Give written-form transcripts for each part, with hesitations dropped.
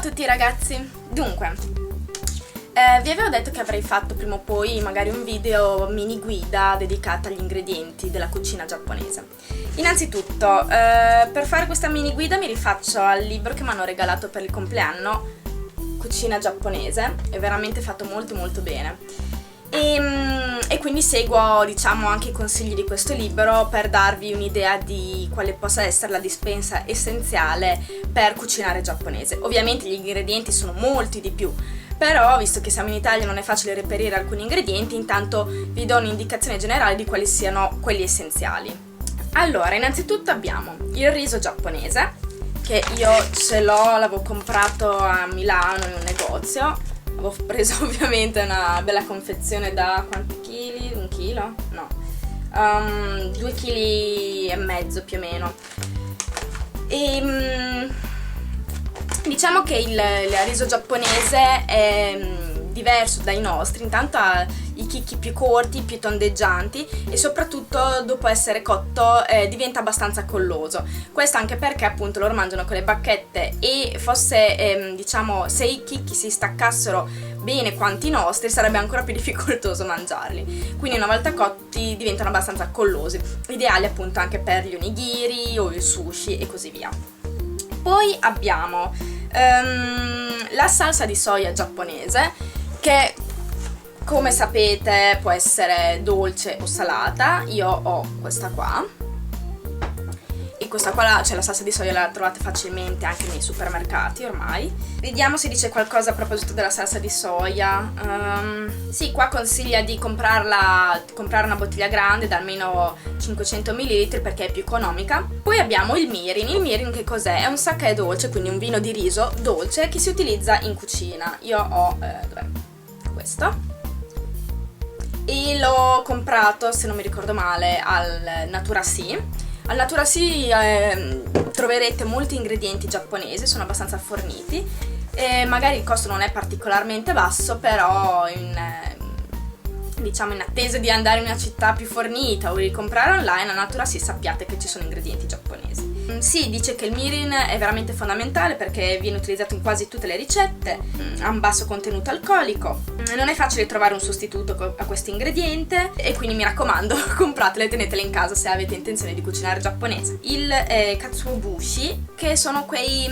tutti ragazzi! Dunque, vi avevo detto che avrei fatto prima o poi magari un video mini guida dedicata agli ingredienti della cucina giapponese. Innanzitutto, per fare questa mini guida mi rifaccio al libro che mi hanno regalato per il compleanno, Cucina giapponese, è veramente fatto molto molto bene. E quindi seguo, diciamo, anche i consigli di questo libro per darvi un'idea di quale possa essere la dispensa essenziale per cucinare giapponese. Ovviamente gli ingredienti sono molti di più, però visto che siamo in Italia non è facile reperire alcuni ingredienti, intanto vi do un'indicazione generale di quali siano quelli essenziali. Allora, innanzitutto abbiamo il riso giapponese, che io ce l'ho, l'avevo comprato a Milano in un negozio. Avevo preso ovviamente una bella confezione da quanti chili? Un chilo? No, 2,5 kg più o meno. E diciamo che il riso giapponese è diverso dai nostri, intanto ha i chicchi più corti, più tondeggianti e soprattutto dopo essere cotto diventa abbastanza colloso. Questo anche perché appunto loro mangiano con le bacchette e fosse diciamo, se i chicchi si staccassero bene quanti i nostri sarebbe ancora più difficoltoso mangiarli, quindi una volta cotti diventano abbastanza collosi, ideali appunto anche per gli onigiri o il sushi e così via. Poi abbiamo la salsa di soia giapponese, che come sapete può essere dolce o salata. Io ho questa qua, e questa qua, cioè la salsa di soia la trovate facilmente anche nei supermercati ormai. Vediamo se dice qualcosa a proposito della salsa di soia. Sì, qua consiglia di comprare una bottiglia grande da almeno 500 ml perché è più economica. Poi abbiamo il mirin. Il mirin che cos'è? È un sake dolce, quindi un vino di riso dolce che si utilizza in cucina. Io ho dov'è? Questo. E l'ho comprato, se non mi ricordo male, al Natura Sea. Al Natura Sea troverete molti ingredienti giapponesi, sono abbastanza forniti e magari il costo non è particolarmente basso, però diciamo in attesa di andare in una città più fornita o di comprare online, a Natura Sea sappiate che ci sono ingredienti giapponesi. Sì, dice che il mirin è veramente fondamentale perché viene utilizzato in quasi tutte le ricette, ha un basso contenuto alcolico, non è facile trovare un sostituto a questo ingrediente e quindi mi raccomando, compratele e tenetele in casa se avete intenzione di cucinare giapponese. Il katsuobushi, che sono quei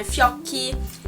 fiocchi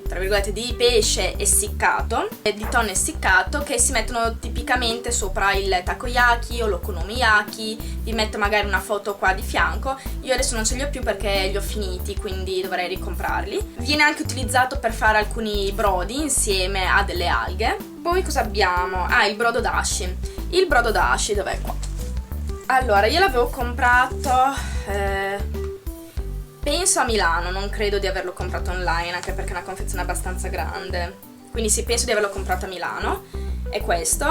tra virgolette di pesce essiccato, di tonno essiccato, che si mettono tipicamente sopra il takoyaki o l'okonomiyaki. Vi metto magari una foto qua di fianco. Io adesso non ce li ho più perché li ho finiti, quindi dovrei ricomprarli. Viene anche utilizzato per fare alcuni brodi insieme a delle alghe. Poi cosa abbiamo? Ah, il brodo dashi. Il brodo dashi dov'è qua? Allora, io l'avevo comprato penso a Milano, non credo di averlo comprato online, anche perché è una confezione abbastanza grande. Quindi sì, penso di averlo comprato a Milano. È questo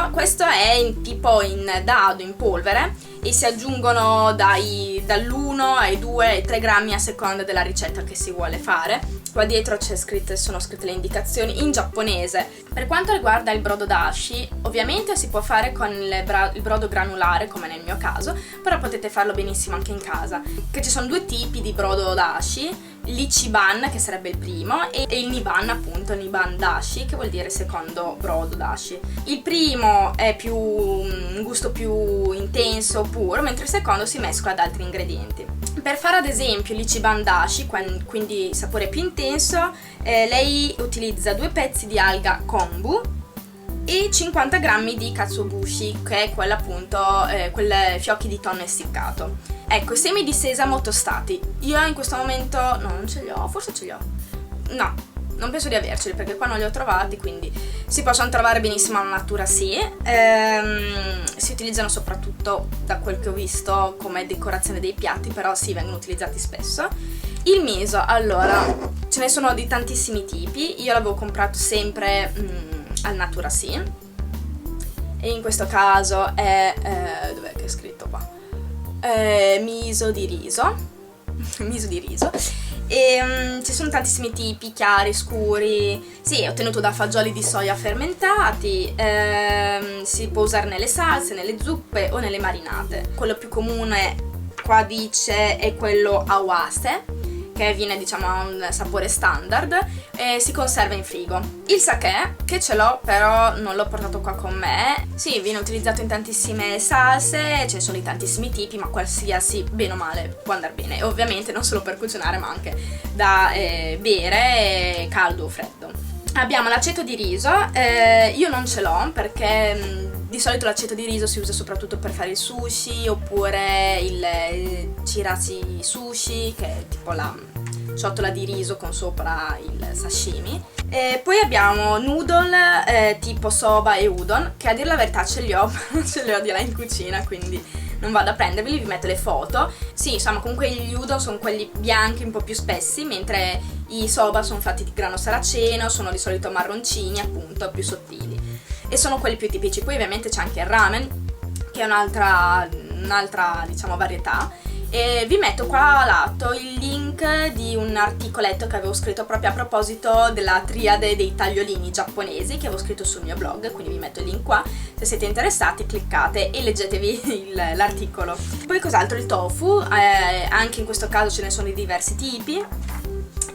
è tipo in dado, in polvere, e si aggiungono dall'1 ai 2 ai 3 grammi a seconda della ricetta che si vuole fare. Qua dietro sono scritte le indicazioni in giapponese. Per quanto riguarda il brodo dashi, ovviamente si può fare con il brodo granulare, come nel mio caso, però potete farlo benissimo anche in casa. Che ci sono due tipi di brodo dashi: l'ichiban, che sarebbe il primo, e il niban, appunto, niban dashi, che vuol dire secondo brodo dashi. Il primo è un gusto più intenso, puro, mentre il secondo si mescola ad altri ingredienti. Per fare ad esempio l'ichiban dashi, quindi sapore più intenso, lei utilizza 2 pezzi di alga kombu e 50 grammi di katsuobushi, che è quella appunto, quelle fiocchi di tonno essiccato. Ecco, semi di sesamo tostati. Io in questo momento no, non ce li ho, forse ce li ho. No, non penso di averceli perché qua non li ho trovati, quindi si possono trovare benissimo alla Natura Sea. Si utilizzano soprattutto, da quel che ho visto, come decorazione dei piatti, però sì, vengono utilizzati spesso. Il miso, allora, ce ne sono di tantissimi tipi. Io l'avevo comprato sempre al Natura Sea e in questo caso è dov'è che è scritto qua? Miso di riso miso di riso. E ci sono tantissimi tipi, chiari, scuri. Sì, è ottenuto da fagioli di soia fermentati. Si può usare nelle salse, nelle zuppe o nelle marinate. Quello più comune qua dice è quello awase, che viene diciamo a un sapore standard e si conserva in frigo. Il sake, che ce l'ho però non l'ho portato qua con me, sì, viene utilizzato in tantissime salse, ce ne sono di tantissimi tipi, ma qualsiasi bene o male può andare bene, e ovviamente non solo per cucinare ma anche da bere caldo o freddo. Abbiamo l'aceto di riso, io non ce l'ho perché di solito l'aceto di riso si usa soprattutto per fare il sushi oppure il chirashi sushi, che è tipo la ciotola di riso con sopra il sashimi. E poi abbiamo noodle tipo soba e udon, che a dire la verità ce li ho, ma non ce li ho di là in cucina, quindi non vado a prenderli, vi metto le foto. Sì, insomma, comunque gli udon sono quelli bianchi un po' più spessi, mentre i soba sono fatti di grano saraceno, sono di solito marroncini, appunto, più sottili. E sono quelli più tipici. Poi ovviamente c'è anche il ramen, che è un'altra diciamo varietà. E vi metto qua a lato il link di un articoletto che avevo scritto proprio a proposito della triade dei tagliolini giapponesi, che avevo scritto sul mio blog, quindi vi metto il link qua. Se siete interessati cliccate e leggetevi l'articolo. Poi cos'altro? Il tofu, anche in questo caso ce ne sono di diversi tipi.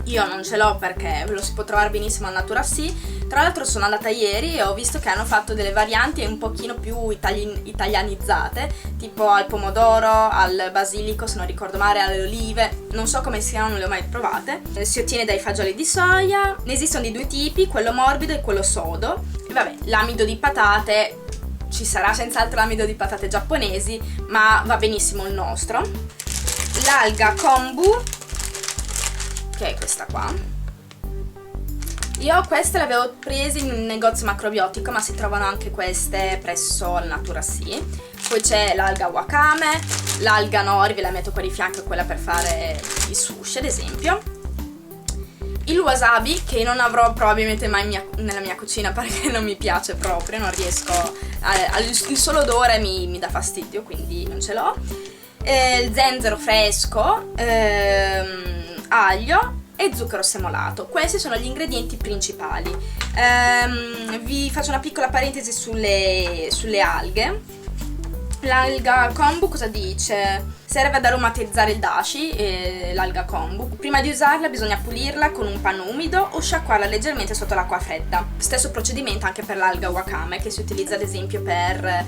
Io non ce l'ho perché lo si può trovare benissimo al Natura Sì. Tra l'altro sono andata ieri e ho visto che hanno fatto delle varianti un pochino più italianizzate, tipo al pomodoro, al basilico, se non ricordo male, alle olive. Non so come siano, non le ho mai provate. Si ottiene dai fagioli di soia. Ne esistono di due tipi, quello morbido e quello sodo. E vabbè, l'amido di patate, ci sarà senz'altro l'amido di patate giapponesi, ma va benissimo il nostro. L'alga kombu, che è questa qua. Io queste le avevo prese in un negozio macrobiotico, ma si trovano anche queste presso il Natura Sì. Poi c'è l'alga wakame, l'alga nori, ve la metto qua di fianco, quella per fare il sushi ad esempio. Il wasabi, che non avrò probabilmente mai nella mia cucina perché non mi piace proprio, non riesco, il solo odore mi dà fastidio, quindi non ce l'ho. Il zenzero fresco, aglio e zucchero semolato. Questi sono gli ingredienti principali. Vi faccio una piccola parentesi sulle alghe. L'alga kombu cosa dice? Serve ad aromatizzare il dashi, l'alga kombu. Prima di usarla bisogna pulirla con un panno umido o sciacquarla leggermente sotto l'acqua fredda. Stesso procedimento anche per l'alga wakame, che si utilizza ad esempio per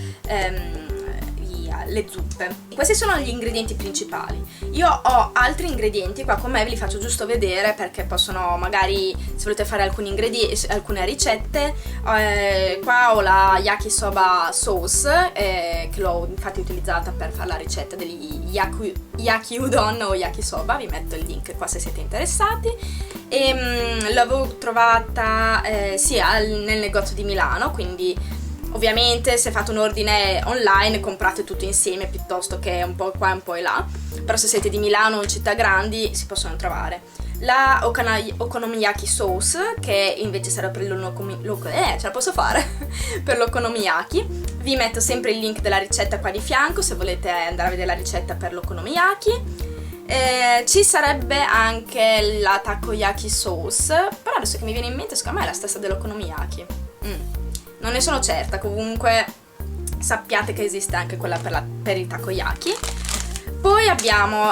le zuppe. Questi sono gli ingredienti principali. Io ho altri ingredienti qua con me, ve li faccio giusto vedere perché possono, magari se volete fare alcune ricette, qua ho la yakisoba sauce, che l'ho infatti utilizzata per fare la ricetta degli yaki udon o yakisoba, vi metto il link qua se siete interessati. E l'avevo trovata sì, nel negozio di Milano, quindi ovviamente se fate un ordine online comprate tutto insieme piuttosto che un po' qua e un po' là, però se siete di Milano o in città grandi si possono trovare. La okonomiyaki sauce, che invece serve per ce la posso fare per l'okonomiyaki. Vi metto sempre il link della ricetta qua di fianco se volete andare a vedere la ricetta per l'okonomiyaki. Ci sarebbe anche la takoyaki sauce, però adesso che mi viene in mente secondo me è la stessa dell'okonomiyaki. Non ne sono certa, comunque sappiate che esiste anche quella per i takoyaki. Poi abbiamo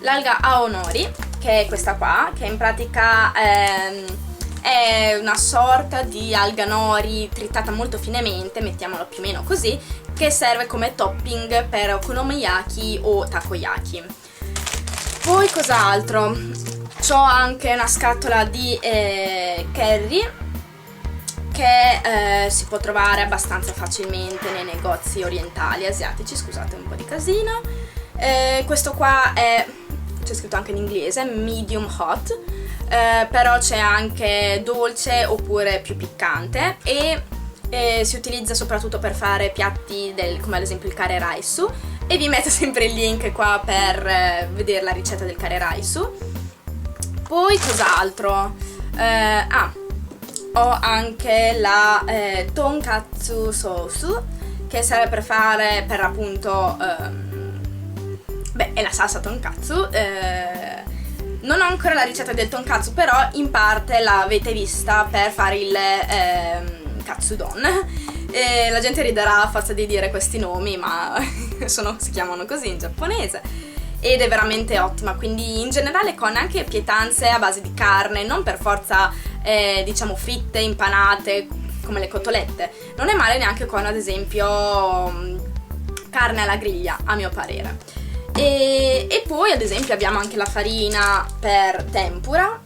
l'alga aonori, che è questa qua, che in pratica è una sorta di alga nori tritata molto finemente, mettiamolo più o meno così, che serve come topping per okonomiyaki o takoyaki. Poi cos'altro? C'ho anche una scatola di curry, che si può trovare abbastanza facilmente nei negozi orientali, asiatici, scusate un po' di casino. Questo qua c'è scritto anche in inglese, medium hot, però c'è anche dolce oppure più piccante e si utilizza soprattutto per fare piatti come ad esempio il kare raisu, e vi metto sempre il link qua per vedere la ricetta del kare raisu. Poi cos'altro? Ho anche la tonkatsu sauce, che serve per fare per appunto è la salsa tonkatsu. Non ho ancora la ricetta del tonkatsu, però in parte l'avete vista per fare il katsudon. La gente riderà a forza di dire questi nomi, ma si chiamano così in giapponese. ed è veramente ottima, quindi in generale con anche pietanze a base di carne, non per forza diciamo fritte, impanate come le cotolette, non è male neanche con ad esempio carne alla griglia, a mio parere. E poi ad esempio abbiamo anche la farina per tempura,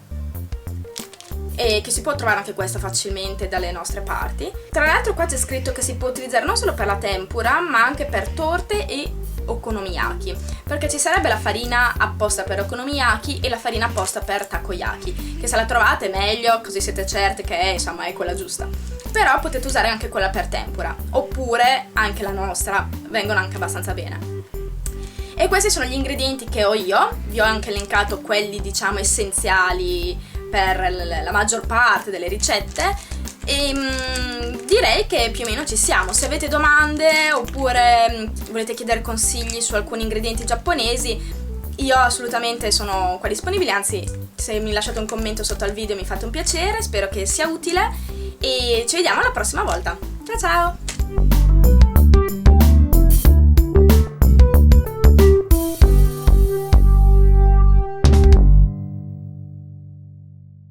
e che si può trovare anche questa facilmente dalle nostre parti. Tra l'altro qua c'è scritto che si può utilizzare non solo per la tempura ma anche per torte e okonomiyaki, perché ci sarebbe la farina apposta per okonomiyaki e la farina apposta per takoyaki, che se la trovate meglio, così siete certi che insomma è quella giusta. Però potete usare anche quella per tempura, oppure anche la nostra, vengono anche abbastanza bene. E questi sono gli ingredienti che ho io, vi ho anche elencato quelli diciamo essenziali per la maggior parte delle ricette, e direi che più o meno ci siamo. Se avete domande oppure volete chiedere consigli su alcuni ingredienti giapponesi, io assolutamente sono qua disponibile, anzi se mi lasciate un commento sotto al video mi fate un piacere, spero che sia utile e ci vediamo la prossima volta. Ciao ciao!